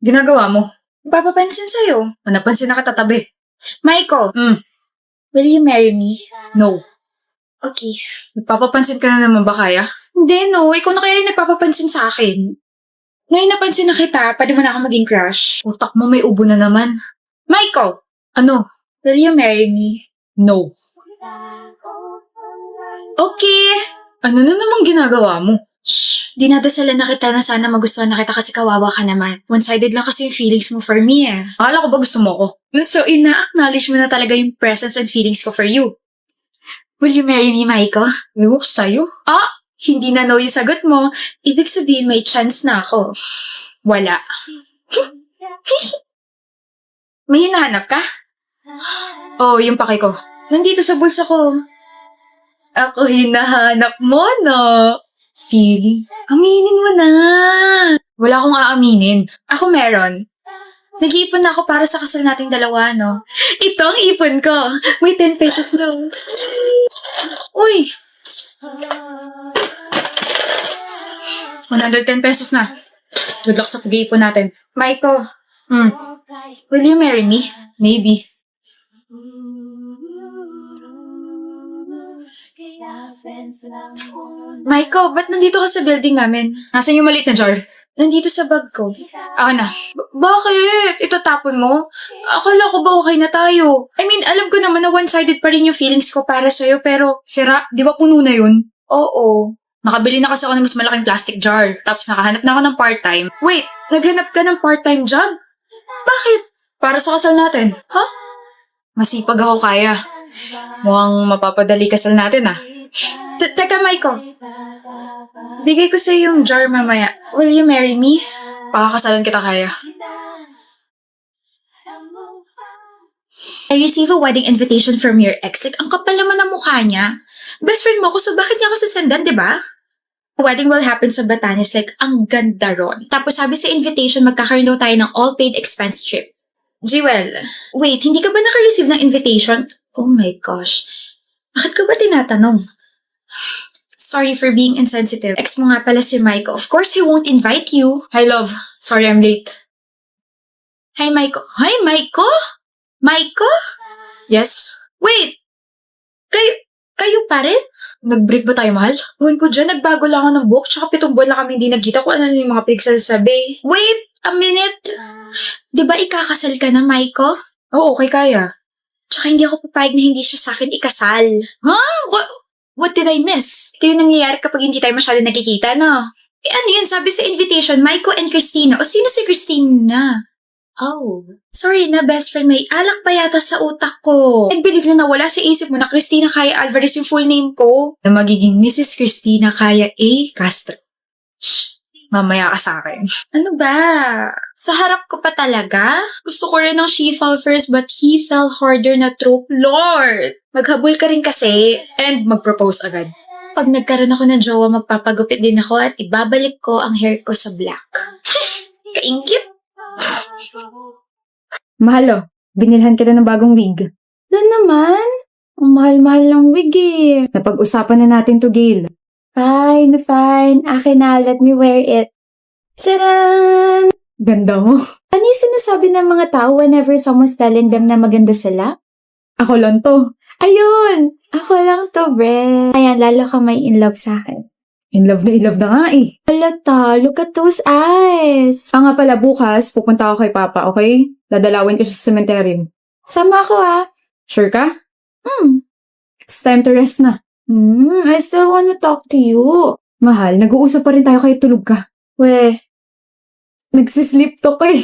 Ginagawa mo? Papapansin sa'yo. O napansin na katatabi? Maiko, will you marry me? No. Okay. Nagpapapansin ka na naman ba kaya? Hindi, no. Ikaw na kaya yung nagpapapansin sa akin. Ngayon napansin na kita, pwede mo na ako maging crush. Utak mo may ubo na naman. Maiko, Ano? will you marry me? No. Okay. Ano na namang ginagawa mo? Shh, dinadasalan na kita na sana magustuhan na kita kasi kawawa ka naman. One-sided lang kasi yung feelings mo for me eh. Akala ko ba gusto mo ko? So, ina-acknowledge mo na talaga yung presence and feelings ko for you. Will you marry me, Maiko? Ewan ko sa'yo. Hindi na no yung sagot mo. Ibig sabihin may chance na ako. Wala. May hinahanap ka? Oh, yung pake ko. Nandito sa bulsa ko. Ako hinahanap mo, no? Feeling? Aminin mo na. Wala akong aaminin. Ako meron. Nag-iipon na ako para sa kasal nating dalawa, no? Ito ang ipon ko. May 10 pesos na. Uy! 110 pesos na. Good luck sa pag-iipon natin. Maiko, Hmm, will you marry me? maybe. Maiko, ba't nandito ka sa building namin? Nasaan yung maliit na jar? Nandito sa bag ko. Ako na. Bakit? Itatapon mo? Akala ko ba okay na tayo? I mean, alam ko naman na one-sided pa rin yung feelings ko para sa'yo, pero Sira, di ba puno na yun? oo. Nakabili na kasi ako ng mas malaking plastic jar. Tapos nakahanap na ako ng part-time. Wait, naghanap ka ng part-time job? Bakit? Para sa kasal natin. Ha? Masipag ako kaya. Mukhang mapapadali kasal natin ah. Teka, Maiko. Bigay ko sa'yo yung jar mamaya. Will you marry me? Pakakasalan kita kaya. I receive a wedding invitation from your ex. Like, ang kapal naman ng mukha niya. Best friend mo ko, so bakit niya ako sasandan, di ba? Wedding will happen sa Batanes. Like, ang ganda ron. Tapos sabi sa invitation, magkakaroon daw tayo ng all-paid expense trip. Jewel, wait, hindi ka ba naka-receive ng invitation? Oh my gosh. Bakit ka ba tinatanong? Sorry for being insensitive. Ex mo nga pala si Maiko. Of course, he won't invite you. Hi love, sorry I'm late. Hi, Maiko. Hi, Maiko? Maiko? Yes? Wait! Kayo pa rin? Nag-break ba tayo, mahal? Huwag ko dyan, nagbago lang ako ng book, tsaka 7 buwan na kami hindi nagkita kung ano yung mga pinagsasabi. Wait! A minute! Di ba ikakasal ka na, Maiko? Oo, okay kaya. Tsaka hindi ako papayag na hindi siya sa akin ikasal. Huh? What did I miss? Ito yung nangyayari kapag hindi tayo masyado nagkikita, no? Eh ano yun? Sabi sa invitation, Maiko and Christina. O sino si Christina? Oh. Sorry na, best friend. May alak pa yata sa utak ko. Nag-believe na nawala sa isip mo na Christina Kaya Alvarez yung full name ko. Na magiging Mrs. Christina Kaya A. Castro. Shh! Mamaya ka sa akin. Ano ba? Sa harap ko pa talaga? Gusto ko rin ng she fell first but he fell harder na trope. Lord! Maghabol ka rin kasi. And mag-propose agad. Pag nagkaroon ako ng jowa, magpapagupit din ako at ibabalik ko ang hair ko sa black. Kaingit! Mahal oh, binilhan kita ng bagong wig. Na naman? Ang mahal-mahal ng wig eh. Napag-usapan na natin to, Gail. Fine, fine. Akin na, let me wear it. Tcharan! Ganda mo. Ano yung sinasabi ng mga tao whenever someone's telling them na maganda sila? Ako lang to. Ayun! Ako lang to, bre. Ayan, lalo ka may in love sa akin. In love na nga eh. Alata, look at those eyes. Nga pala bukas, pupunta ako kay Papa, okay? Dadalawin ko siya sa cemetery. Sama ako Sure ka? It's It's time to rest na. I still wanna talk to you. Mahal, nag-uusap pa rin tayo kahit tulog ka. We, Nagsisleep talk eh.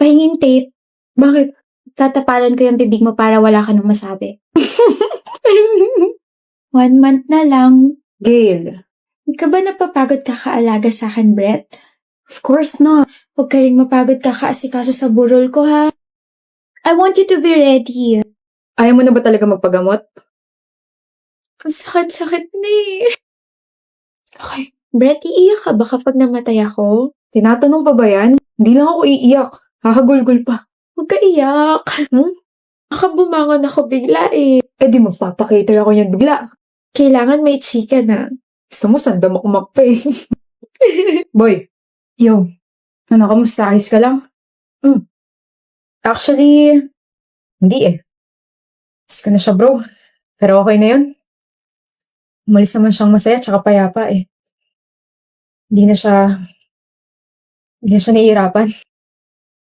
pahingin tape. Bakit? Tatapalan ko yung bibig mo para wala ka nang masabi. 1 month na lang. Gail. Huwag ka ba napapagod kakaalaga sa akin, Brett? Of course not. Huwag ka rin mapagod kakaasikaso sa burol ko, ha? I want you to be ready. Ayaw mo na ba talaga magpagamot? Ang sakit-sakit na eh. Okay. Brett, iiyak ka ba kapag namatay ako? Tinatanong pa ba yan? Hindi lang ako iiyak. Kakagulgul pa. Huwag ka iyak. Baka bumangon ako bigla eh. Eh di magpapakater ako yan bigla. Kailangan may chika na. Gusto mo sandamak-mak pa eh. Boy. Yo. Ano, kamusta? Ayos ka lang? Actually, hindi eh. Miss ko na siya, bro. Pero okay na yun. Umalis naman siyang masaya tsaka payapa eh. Hindi na siya, hindi na siya nahihirapan.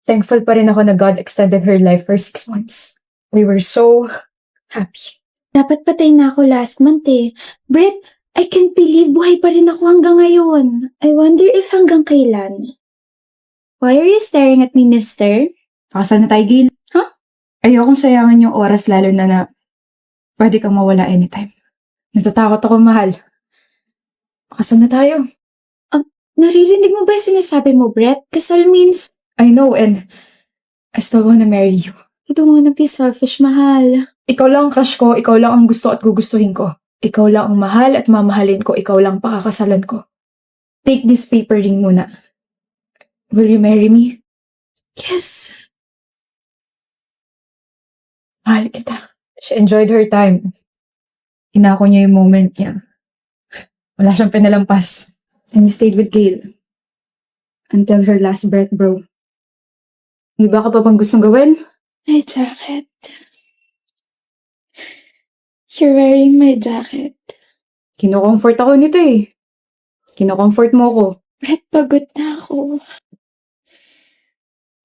Thankful pa rin ako na God extended her life for 6 months. We were so happy. Dapat patay na ako last month eh. Brett, I can't believe buhay pa rin ako hanggang ngayon. I wonder if hanggang kailan. Why are you staring at me, mister? Pakasal na tayo, Gil. Huh? Ayokong sayangan yung oras lalo na pwede kang mawala anytime. Natatakot ako, mahal. Pakasal na tayo. Naririnig mo ba yung sinasabi mo, Brett? Kasal means, I know and I still wanna marry you. I don't wanna be selfish, mahal. Ikaw lang ang crush ko, ikaw lang ang gusto at gugustuhin ko. Ikaw lang ang mahal at mamahalin ko, ikaw lang pakakasalan ko. Take this paper ring muna. Will you marry me? Yes. Mahal kita. She enjoyed her time. Inako niya yung moment niya. Wala siyang pinalampas. And you stayed with Gail. Until her last breath, bro. May iba ka pa bang gustong gawin? My jacket. You're wearing my jacket. Kino-comfort ako nito eh. Kino-comfort mo ako. Brett, pagod na ako.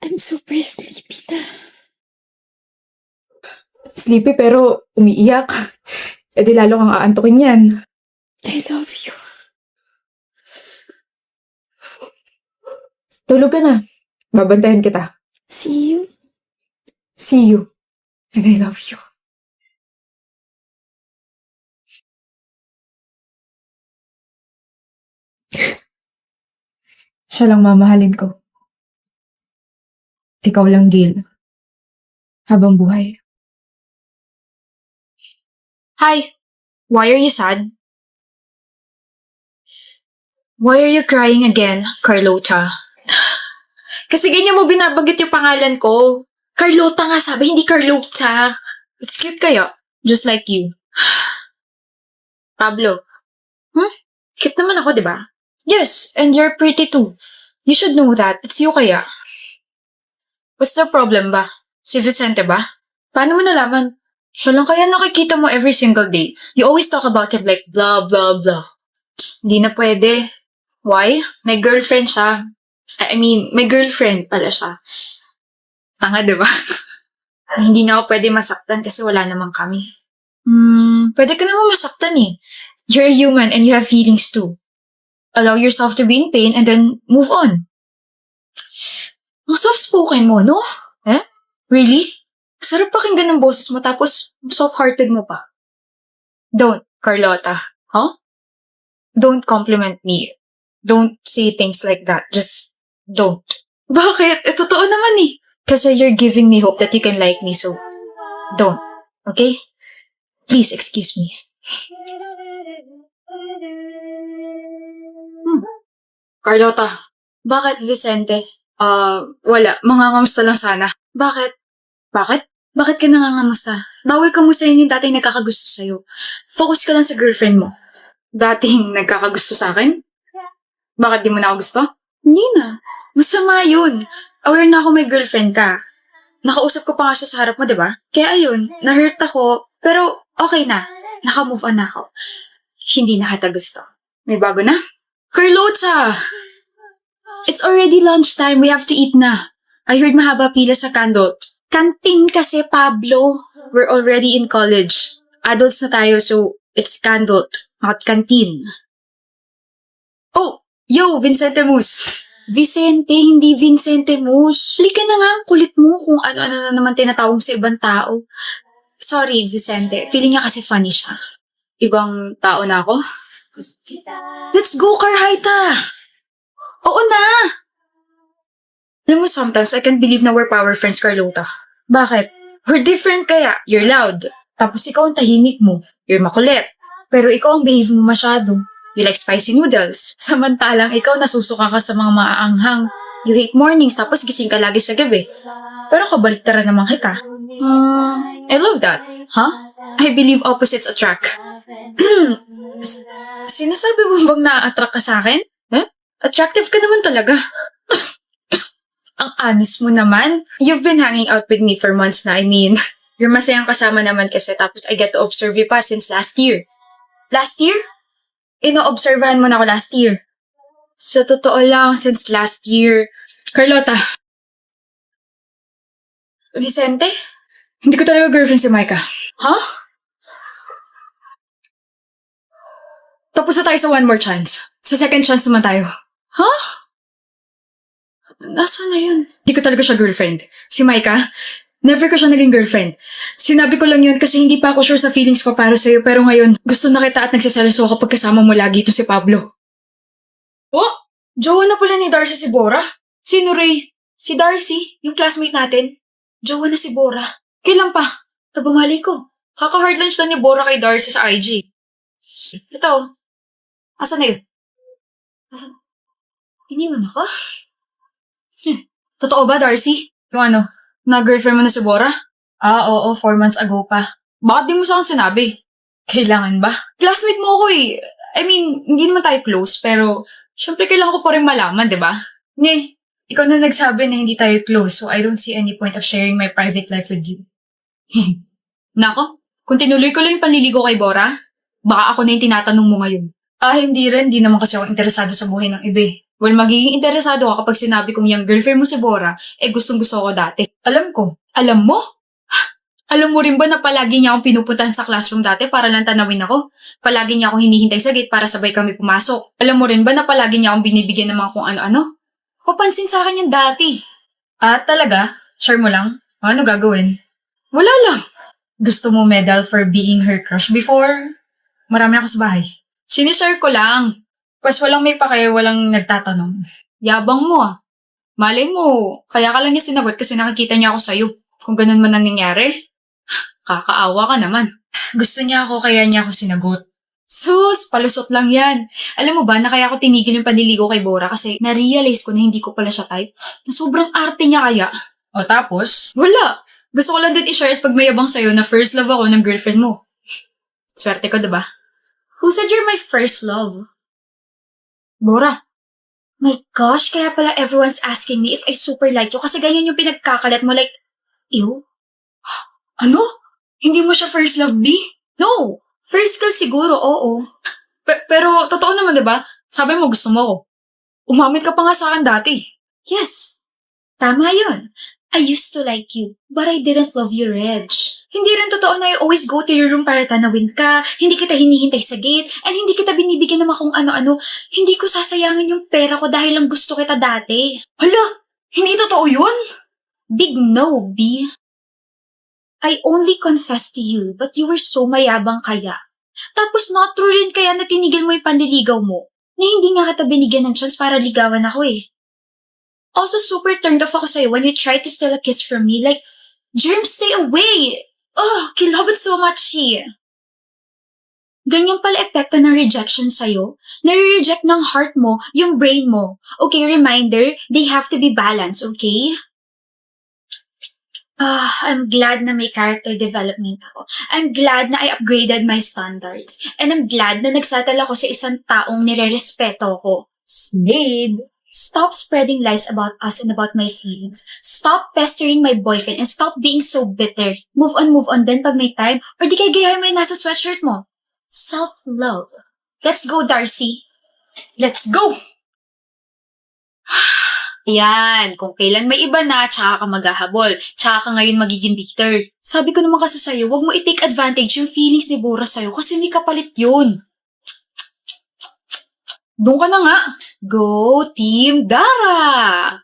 I'm super sleepy na. Sleepy pero umiiyak. E di lalo kang aantukin yan. I love you. Tulog ka na. Babantayan kita. See you. See you. And I love you. Siya lang mamahalin ko. Ikaw lang, Gil. Habang buhay. Hi. Why are you sad? Why are you crying again, Carlota? Kasi ganyan mo binabanggit yung pangalan ko. Carlota nga sabi, hindi Carlota. It's cute kaya. Just like you. Pablo. Cute naman ako, di ba? Yes, and you're pretty too. You should know that. It's you kaya. What's the problem ba? Si Vicente ba? Paano mo nalaman? Siya lang kaya nakikita mo every single day. You always talk about him like blah, blah, blah. Hindi na pwede. Why? May girlfriend siya. I mean, may girlfriend pala siya. Tanga, di ba? Hindi na ako pwede masaktan kasi wala namang kami. Pwede ka naman masaktan eh. You're a human and you have feelings too. Allow yourself to be in pain and then move on. Ang soft-spoken mo, no? Eh? Really? Sarap pakinggan ng boses mo tapos soft-hearted mo pa. Don't, Carlota. Huh? Don't compliment me. Don't say things like that. Just don't. Bakit? Totoo naman eh. Kasi you're giving me hope that you can like me, so don't. Okay? Please excuse me. Carlota, bakit Vicente? Wala. Mangangamusta lang sana. Bakit? Bakit? Bakit ka nangangamusta? Bawal kamustahin yung dating nagkakagusto sa'yo. Focus ka lang sa girlfriend mo. Dating nagkakagusto sa akin? Bakit di mo na ako gusto? Hindi na. Masama yun. Aware na ako may girlfriend ka. Nakausap ko pa nga siya sa harap mo, di ba? Kaya ayun, na-hurt ako. Pero okay na. Naka-move on na ako. Hindi na kita gusto. May bago na? Carlota! It's already lunchtime. We have to eat na. I heard mahaba pila sa Candot. Canteen kasi, Pablo. We're already in college. Adults na tayo, so it's Candot, not canteen. Oh, yo, Vincente Mus. Vicente, hindi Vincente Mus. Halika na nga, ang kulit mo kung ano-ano na naman tinatawag mo sa ibang tao. Sorry, Vicente. Feeling niya kasi funny siya. Ibang tao na ako? Let's go, Carhaita! Oo na! Alam mo, sometimes I can't believe na we're power friends, Carlota. Bakit? We're different kaya. You're loud. Tapos ikaw ang tahimik mo. You're makulit. Pero ikaw ang behave mo masyado. You like spicy noodles. Samantalang ikaw nasusuka ka sa mga maaanghang. You hate mornings tapos gising ka lagi sa gabi. Pero kabaliktaran naman kita. I love that. Huh? I believe opposites attract. Sinasabi mo bang na-attract ka sa akin? Eh? Attractive ka naman talaga. Ang honest mo naman. You've been hanging out with me for months na. I mean, you're masayang kasama naman kasi tapos I get to observe you pa since last year. Last year? Ino-observahan mo na ako last year. Sa totoo lang, since last year. Carlota. Vicente? Hindi ko talaga girlfriend si Micah. Huh? Tapos na tayo sa one more chance. Sa second chance naman tayo. Huh? Nasaan na yun? Hindi ko talaga siya girlfriend. Si Micah, never ko siya naging girlfriend. Sinabi ko lang yun kasi hindi pa ako sure sa feelings ko para sa'yo pero ngayon, gusto na kita at nagsiselos ako kapag kasama mo lagi ito si Pablo. Oh? Jowa na pala ni Darcy si Bora? Sino, Ray? Si Darcy, yung classmate natin. Jowa na si Bora. Kailan pa? Nabumali ko. Kaka-hard lunch lang ni Bora kay Darcy sa IG. Ito. Asan na yun? Asan? Iniwan ako? Totoo ba, Darcy? Yung ano, na-girlfriend mo na si Bora? Oo, 4 months ago pa. Bakit di mo sa akin sinabi? Kailangan ba? Classmate mo ako eh. I mean, hindi naman tayo close, pero syempre kailangan ko pa rin malaman, di ba? Nye, ikaw na nagsabi na hindi tayo close, so I don't see any point of sharing my private life with you. Nako, kung tinuloy ko lang yung panliligo kay Bora, baka ako na yung tinatanong mo ngayon. Hindi rin. Di naman kasi ako interesado sa buhay ng iba. Well, magiging interesado ako kapag sinabi kong yung girlfriend mo si Bora, gustong-gusto ko dati. Alam ko. Alam mo? Alam mo rin ba na palagi niya akong pinupuntahan sa classroom dati para lang tanawin ako? Palagi niya akong hinihintay sa gate para sabay kami pumasok. Alam mo rin ba na palagi niya akong binibigyan ng mga kung ano-ano? Papansin sa akin yan dati. Talaga? Sure mo lang? Ano gagawin? Wala lang. Gusto mo medal for being her crush before? Marami ako sa bahay. Sinishare ko lang. Pas walang may pake, walang nagtatanong. Yabang mo ah. Malay mo, kaya ka lang niya sinagot kasi nakikita niya ako sa'yo. Kung ganun man ang nangyari, kakaawa ka naman. Gusto niya ako kaya niya ako sinagot. Sus, palusot lang yan. Alam mo ba na kaya ako tinigil yung panliligo kay Bora kasi na-realize ko na hindi ko pala siya type. Na sobrang arte niya kaya. O tapos? Wala. Gusto ko lang din i-share at pagmayabang sa'yo na first love ako ng girlfriend mo. Swerte ko, diba? Who said you're my first love? Bora. My gosh, kaya pala everyone's asking me if I super like you kasi ganyan yung pinagkakalat mo like, ew? Ano? Hindi mo siya first love, B? No. First girl siguro, oo. Pero totoo naman, diba? Sabi mo gusto mo ko. Umamit ka pa nga sa akin dati. Yes. Tama yun. I used to like you, but I didn't love you, Reg. Hindi rin totoo na I always go to your room para tanawin ka, hindi kita hinihintay sa gate, and hindi kita binibigyan ng mga kung ano-ano. Hindi ko sasayangin yung pera ko dahil lang gusto kita dati. Hala, hindi totoo yun? Big no, B. I only confessed to you, but you were so mayabang kaya. Tapos not true rin kaya na tinigil mo yung panliligaw mo, na hindi nga kita binigyan ng chance para ligawan ako eh. Also, super turned off ako sa'yo when you tried to steal a kiss from me. Like, germs, stay away! Ugh, kilabot so much eh. Ganyan pala epekto ng rejection sa'yo. Nare-reject ng heart mo, yung brain mo. Okay, reminder, they have to be balanced, okay? I'm glad na may character development ako. I'm glad na I upgraded my standards. And I'm glad na nagsatal ako sa isang taong nire-respeto ko. Slade! Stop spreading lies about us and about my feelings. Stop pestering my boyfriend and stop being so bitter. Move on din pag may time or di kaya gayahin mo yung nasa sweatshirt mo. Self-love. Let's go, Darcy. Let's go! Yan, kung kailan may iba na, tsaka ka maghahabol. Tsaka ka ngayon magiging bitter. Sabi ko naman kasi sa'yo, huwag mo i-take advantage yung feelings ni Bora sa'yo kasi may kapalit yun. Doon ka na nga. Go, Team Dara!